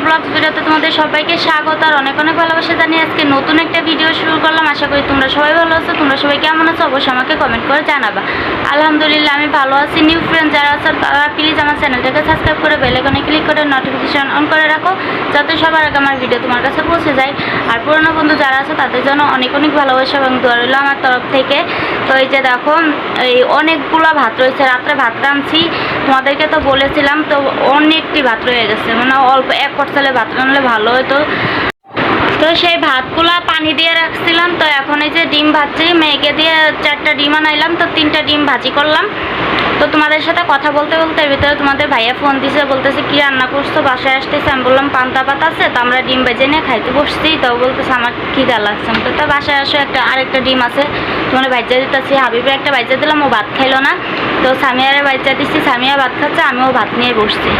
Blogs ভিডিওতে তোমাদের সবাইকে স্বাগত আর অনেক অনেক ভালোবাসা জানিয়ে আজকে নতুন একটা ভিডিও শুরু করলাম। আশা করি তোমরা সবাই ভালো আছো। তোমরা সবাই কেমন আছো অবশ্যই আমাকে কমেন্ট করে জানাবা। আলহামদুলিল্লাহ আমি ভালো আছি। নিউ ফ্রেন্ড যারা আছো তারা প্লিজ আমার চ্যানেলটাকে সাবস্ক্রাইব করে বেল আইকনে ক্লিক করে নোটিফিকেশন অন করে রাখো, যাতে সবার আগে আমার ভিডিও তোমার কাছে পৌঁছে যায়। আর পুরনো বন্ধু যারা আছে তাদের জন্য অনেক অনেক ভালোবাসা এবং দোয়া রইল আমার তরফ থেকে। তো এই যে দেখো, এই অনেকগুলো ভাত রয়েছে, রাত্রে ভাত রাঁধছি, তোমাদেরকে তো বলেছিলাম। তো অনেকটি ভাত রয়ে গেছে, মানে অল্প এক পটসালে ভাত রান্নলে ভালো হতো। তো সেই ভাতগুলা পানি দিয়ে রাখছিলাম। তো এখন এই যে ডিম ভাজছি, মেয়েকে দিয়ে 4টা ডিম আনাইলাম, তো 3টা ডিম ভাজি করলাম। তো তোমাদের সাথে কথা বলতে বলতে এর ভিতরে তোমাদের ভাইয়া ফোন দিছে, বলতেছে কি রান্না করছো, বাসায় আসতেছে। আমি বললাম পান্তা ভাত আছে, তো আমরা ডিম ভেজে নিয়ে খাইতে বসছি। তো বলতেছে আমার খিদা লাগছে। তো বাসায় আসো, আরেকটা ডিম আছে, তোমার ভাইজা দিতেছি। হাবিবের একটা ভাইজা দিলাম, ও ভাত খাইলো না। তো সামিয়ারে ভাইজা দিচ্ছি, সামিয়া ভাত খাচ্ছে, আমিও ভাত নিয়ে বসছি।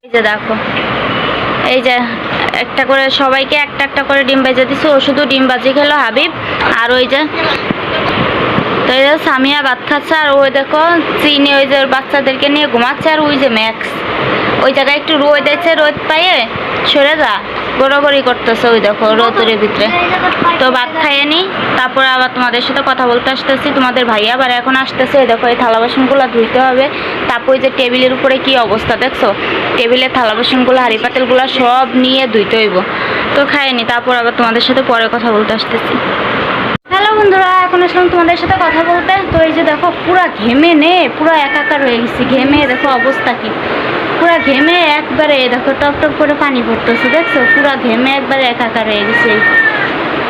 এই যে দেখো, এই যে একটা করে সবাইকে একটা একটা করে ডিম ভেজে দিচ্ছি। ও শুধু ডিম ভাজি খেলো হাবিব, আর ওই যে তো এই যে সামিয়া ভাত খাচ্ছে, আর ওই দেখো চিনি ওই যে বাচ্চাদেরকে নিয়ে ঘুমাচ্ছে। আর ওই যে ম্যাক্স ওই জায়গায় একটু রোদ দিচ্ছে, রোদ পাইয়ে সরে যা গড়াগড়ি করতেছে, ওই দেখো রোদের ভিতরে। তো ভাত খাইয়ে নি, তারপরে আবার তোমাদের সাথে কথা বলতে আসতেছি। তোমাদের ভাইয়া আবার এখন আসতেছে। এই দেখো এই থালা বাসনগুলো ধুইতে হবে। তারপর ওই যে টেবিলের উপরে কি অবস্থা দেখছো, টেবিলের থালা বাসনগুলো হাঁড়ি পাতিলগুলো সব নিয়ে ধুইতে হইব। তো খাইয়ে নি, তারপর আবার তোমাদের সাথে পরে কথা বলতে আসতেছি। হ্যালো বন্ধুরা, এখন আসলাম তোমাদের সাথে কথা বলতে। তো এই যে দেখো পুরা ঘেমে পুরা একাকার হয়ে গেছি। ঘেমে দেখো অবস্থা কি, পুরা ঘেমে একবারে দেখো টপ টপ করে পানি পড়তেছে, দেখছো পুরা ঘেমে একবারে একাকার হয়ে গেছে।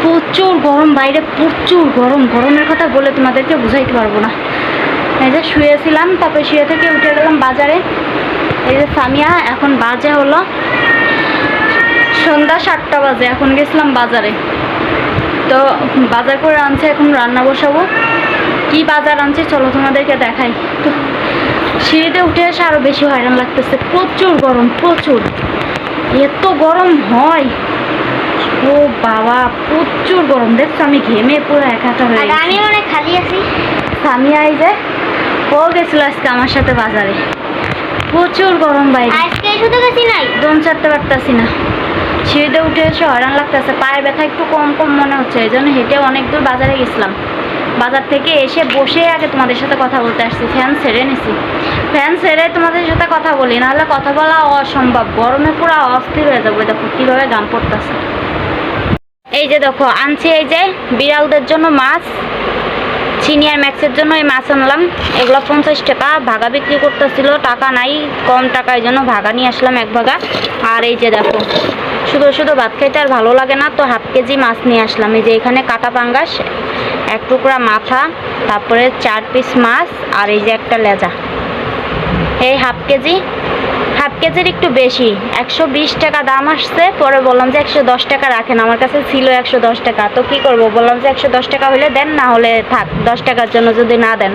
প্রচুর গরম বাইরে, প্রচুর গরম। গরমের কথা বলে তোমাদেরকে বুঝাইতে পারবো না। এই যে শুয়েছিলাম, তারপরে শুয়ে থেকে উঠে গেলাম বাজারে। এই যে সামিয়া এখন বাজে হলো সন্ধ্যা 7টা বাজে, এখন গেছিলাম বাজারে। তো বাজার করে আনছে, এখন রান্না বসাবো। কি বাজার আনছে চলো তোমাদেরকে দেখাই। তো সিঁড়িতে উঠে এসে আরো বেশি হয়রান লাগতেছে, প্রচুর গরম, প্রচুর। এত গরম হয়, ও বাবা প্রচুর গরম। দেখছো আমি ঘেমে পুরো একাকার হয়ে গেছি। আমি অনেক খালি আছি। সামিয়া এই যে ও গেছিল আজকে আমার সাথে বাজারে। প্রচুর গরম বাইরে, আজকে শুধু গেছি নাই, দম চাটতে পারতাছি না। সিঁড়িতে উঠে এসে হয়রান লাগতেছে, পায়ের ব্যথা একটু কম কম মনে হচ্ছে, এই জন্য হেঁটে অনেক দূর বাজারে গেছিলাম। বাজার থেকে এসে বসে আগে তোমাদের সাথে কথা বলতে আসছি। ফ্যান ছেড়ে নিছি, ফ্যান ছেড়ে তোমাদের সাথে কথা বলি, নাহলে কথা বলা অসম্ভব। গরমে পুরো অস্থির হয়ে যাবো। দেখো কীভাবে গাম পড়তেছে। এই যে দেখো আনছি এই যে বিড়ালদের জন্য মাছ, সিনিয়র ম্যাক্সের জন্য এই মাছ আনলাম। এগুলো 50 টাকা, ভাগা বিক্রি করতেছিল, টাকা নাই, কম টাকার জন্য ভাগা নিয়ে আসলাম, 1 ভাগা। আর এই যে দেখো শুধু শুধু ভাত খাইতে আর ভালো লাগে না, তো হাফ কেজি মাছ নিয়ে আসলাম। এই যে এখানে কাটা পাঙ্গাস, 1 টুকরা মাথা, তারপরে 4 পিস মাছ, আর এই যে একটা লেজা। এই হাফ কেজির একটু বেশি, 120 টাকা দাম আসছে। পরে বললাম যে 110 টাকা রাখেন, আমার কাছে ছিল 110 টাকা। তো কি করব, বললাম যে 110 টাকা হলে দেন, না হলে থাক, 10 টাকার জন্য যদি না দেন।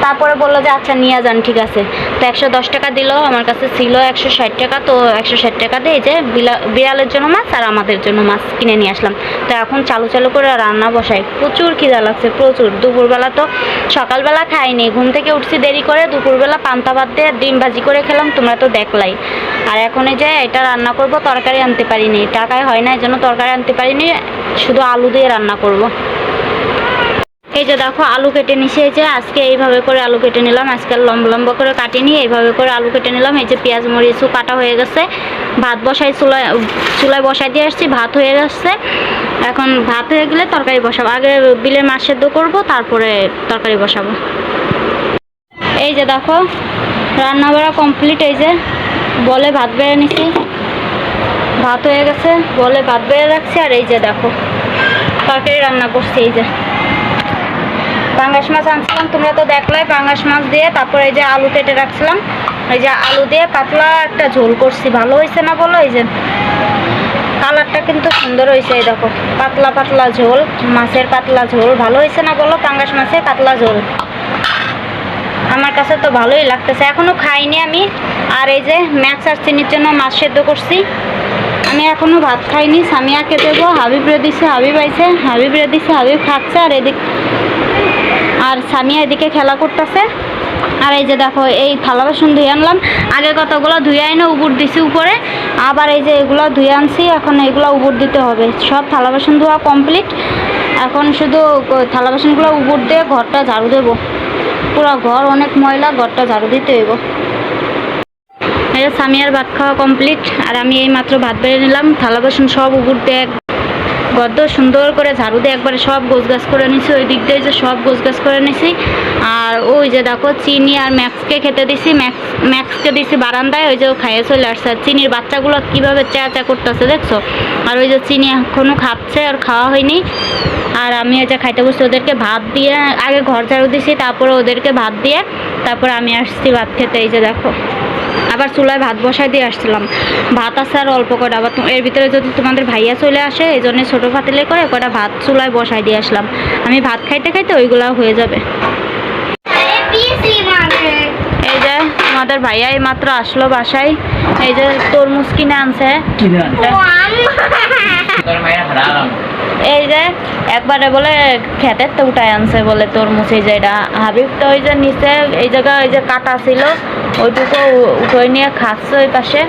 তারপরে বললো যে আচ্ছা নিয়ে যান, ঠিক আছে। তো 110 টাকা দিল, আমার কাছে ছিল 160 টাকা। তো 160 টাকা দিয়ে যে বিড়ালের জন্য মাছ আর আমাদের জন্য মাছ কিনে নিয়ে আসলাম। তো এখন চালু করে রান্না বসাই। প্রচুর খিদা লাগছে, প্রচুর। দুপুরবেলা তো সকালবেলা খাইনি, ঘুম থেকে উঠছি দেরি করে। দুপুরবেলা পান্তা ভাত দিয়ে ডিম ভাজি করে খেলাম, তোমরা তো দেখলাই। আর এখন এই যে এটা রান্না করব, তরকারি আনতে পারিনি, টাকায় হয় না, এই জন্য তরকারি আনতে পারিনি, শুধু আলু দিয়ে রান্না করব। এই যে দেখো আলু কেটে নিছি। এই যে আজকে এইভাবে করে আলু কেটে নিলাম, আজকে লম্বা লম্বা করে কাটিনি, এইভাবে করে আলু কেটে নিলাম। এই যে পেঁয়াজ মরিচও কাটা হয়ে গেছে। ভাত বসাই চুলায় বসাই দিয়ে আসছি, ভাত হয়ে যাচ্ছে। এখন ভাত হয়ে গেলে তরকারি বসাবো। আগে বিলের মাছ সেদ্ধ করবো, তারপরে তরকারি বসাবো। এই যে দেখো রান্না বাড়া কমপ্লিট। এই যে বলে ভাত বেড়ে নিছি, ভাত হয়ে গেছে, বলে ভাত বেড়ে রাখছি। আর এই যে দেখো তরকারি রান্না করছি। এই যে পাঙ্গাস মাছ আনছিলাম, তোমরা তো দেখলাই, পাঙ্গাস মাছ দিয়ে। তারপরে এই যে আলু কেটে রাখছিলাম, এই যে আলু দিয়ে পাতলা একটা ঝোল করছি। ভালো হয়েছে না বলো? এই যে কালারটা কিন্তু সুন্দর হয়েছে। এই দেখো পাতলা পাতলা ঝোল, মাছের পাতলা ঝোল। ভালো হয়েছে না বলো? পাঙ্গাস মাছের পাতলা ঝোল আমার কাছে তো ভালোই লাগতেছে, এখনো খাইনি আমি। আর এই যে ম্যাক্স আর চিনির জন্য মাছ সেদ্ধ করছি। আমি এখনো ভাত খাইনি, সামিয়াকে দেবো। হাবিবরে দিছে, হাবিব আইছে, হাবিবরে দিছে, হাবিব খাচ্ছে। আর সামিয়া এদিকে খেলা করতেছে। আর এই যে দেখো এই থালা বাসন ধুয়ে আনলাম, আগে কতগুলো ধুয়ে আইনে উপর দিছি উপরে, আবার এই যে এগুলো ধুয়ে আনছি, এখন এগুলো উপর দিতে হবে। সব থালা বাসন ধোয়া কমপ্লিট, এখন শুধু থালা বাসনগুলো উপর দিয়ে ঘরটা ঝাড়ু দেবো। পুরো ঘর অনেক ময়লা, ঘরটা ঝাড়ু দিতে হইব। এই যে সামিয়ার ভাত খাওয়া কমপ্লিট, আর আমি এই মাত্র ভাত বেড়ে নিলাম। থালা বাসন সব উপর দিয়ে গদ্দ সুন্দর করে ঝাড়ু দিয়ে একবারে সব গোছগাছ করে নিছি, ওই দিক দিয়ে যে সব গোছগাছ করে নিছি। আর ওই যে দেখো চিনি আর ম্যাক্সকে খেতে দিছি, ম্যাক্সকে দিছি বারান্দায়, ওই যে খাইয়ে চলে আসছে। আর চিনির বাচ্চাগুলো কীভাবে চেঁচা করতেছে দেখছো। আর ওই যে চিনি এখনও খাচ্ছে, আর খাওয়া হয়নি। আর আমি ওই যে খাইতে বসছি, ওদেরকে ভাত দিয়ে আগে ঘর ঝাড়ু দিছি, তারপরে ওদেরকে ভাত দিয়ে তারপরে আমি আসছি ভাত খেতে। এই যে দেখো আবার চুলায় ভাত বসাই দিয়ে আসছিলাম, ভাত আছে আর অল্প কটা, আবার এর ভিতরে যদি তোমাদের ভাইয়া চলে আসে এই জন্য ছোটো পাতিলে করে কটা ভাত চুলায় বসাই দিয়ে আসলাম। আমি ভাত খাইতে খাইতে ওইগুলাও হয়ে যাবে। এই যে তোমাদের ভাইয়া এই মাত্র আসলো বাসায়, এই যে তরমুজ কিনে আনছে। এই যে একবারে বলে খেতের তো উঠায় আনছে বলে তরমুজ। এই যে এটা হাবিব তো ওই যে নিচে এই জায়গায় ওই যে কাটা ছিল ওইটুকু উঠোয় নিয়ে খাচ্ছে, ওই পাশে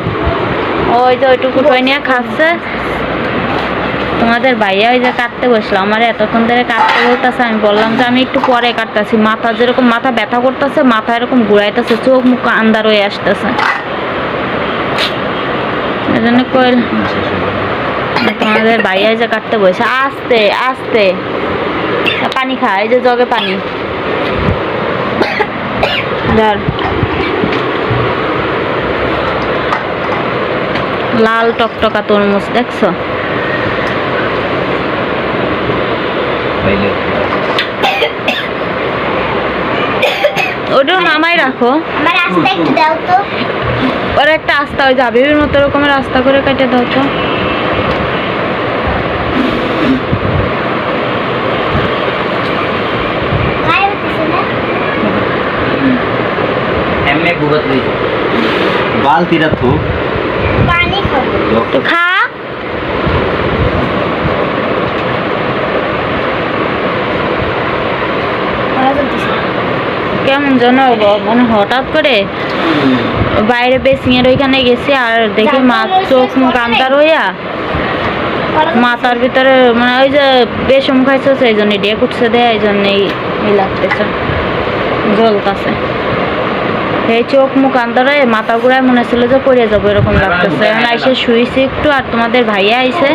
ওই যে ওইটুকু উঠোয় নিয়ে খাচ্ছে। তোমাদের ভাইয়া ওই যে কাটতে বসলো, আমার এতক্ষণ ধরে কাটতে বলতেছে, আমি বললাম যে আমি একটু পরে কাটতেছি। মাথা যেরকম মাথা ব্যথা করতেছে, মাথা এরকম ঘুরাইতেছে, চোখ মুখ আন্দার হয়ে আসতেছে, এই জন্য কইল তোমাদের ভাইয়া যে কাটতে বসে। আস্তে আস্তে পানি খা, এই যে জগে পানি ধর। লাল টকটকা তরমুজ দেখছো, ওটাও নামাই রাখো। ওর একটা আস্তা ওই যাবে মতো রকমের রাস্তা করে কেটে দাও তো। বালতিটা তো পানি খাবো, খা। কেমন যেন মানে হঠাৎ করে বাইরে বেসিংয়ের ওইখানে গেছি, আর দেখি মা চোখ মুখ আন্দার হইয়া মাথার ভিতরে মানে ওই যে বেসম খাইছে, সেই জন্য ডেক উঠছে দেয়, এই জন্যই লাগতেছে জ্বলতেছে। এই চোখ মুখ আন্দারে মাথা ঘুরায় মনে ছিল যে পড়ে যাবো এরকম লাগতেছে। এখন আইসে শুয়েছি একটু, আর তোমাদের ভাইয়া আইসে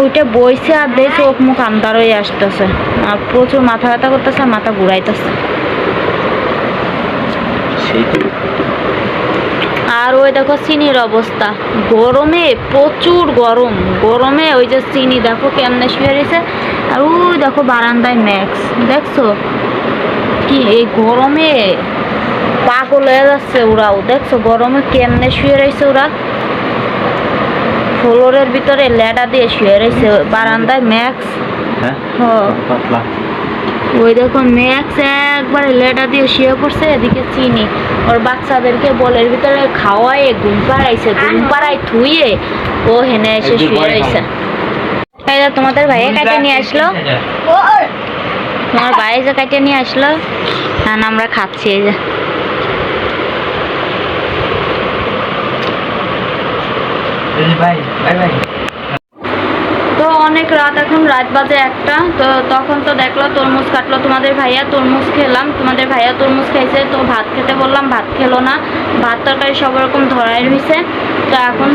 ওইটা বইছে, আর দিয়ে চোখ মুখ আন্দার হয়ে আসতেছে, আর প্রচুর মাথা ব্যথা করতেছে, মাথা ঘুরাইতেছে। আর ওই দেখো চিনির অবস্থা, গরমে প্রচুর গরম, গরমে ওই যে চিনি দেখো কেমনে শুয়ে রয়েছে। আর ওই দেখো বারান্দায় ম্যাক্স দেখছো কি, এই গরমে পাগল হয়ে যাচ্ছে ওরাও, দেখছো গরমে কেমনে শুয়ে রয়েছে ওরা, ফ্লোরের ভিতরে লেডা দিয়ে শুয়ে রয়েছে বারান্দায় ম্যাক্স। ওই দেখো ম্যাক্স একবারে লেডা দিয়ে শুয়ে পড়ছে, এদিকে চিনি ওর বাচ্চাদেরকে বলের ভিতরে খাওয়ায় ঘুম পাড়াইছে, ঘুম পাড়াই থুয়ে ও হেনে এসে শুয়ে রয়েছে। এই যে তোমাদের ভাইয়া কাটে নিয়ে আসলো, তোমার ভাই যে কাটে নিয়ে আসলো, হ্যাঁ আমরা খাচ্ছি। এই যে তো অনেক রাত, এখন রাত বাজে 1টা। তো তখন তো দেখলো তরমুজ কাটলো তোমাদের ভাইয়া, তরমুজ খেলাম, তোমাদের ভাইয়া তরমুজ খাইছে। তো ভাত খেতে বললাম, ভাত খেলো না, ভাত তরকারি সব রকম ধরাই রয়েছে। তো এখন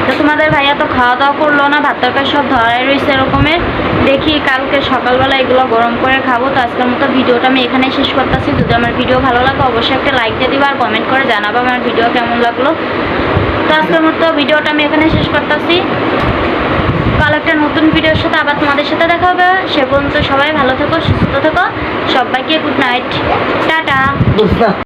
তো তোমাদের ভাইয়া তো খাওয়া দাওয়া করলো না, ভাত তরকারি সব ধরাই রয়েছে এরকমের। দেখি কালকে সকালবেলা এগুলো গরম করে খাবো। তো আজকের মতো ভিডিওটা আমি এখানেই শেষ করতেছি। যদি আমার ভিডিও ভালো লাগে অবশ্যই একটা লাইক দিয়ে দিবা, আর কমেন্ট করে জানাবো আমার ভিডিও কেমন লাগলো। তো আজকের মতো ভিডিওটা আমি এখানে শেষ করতেছি। কাল একটা নতুন ভিডিওর সাথে আবার তোমাদের সাথে দেখা হবে। সে পর্যন্ত সবাই ভালো থেকো, সুস্থ থেকো, সবাইকে গুড নাইট, টাটা।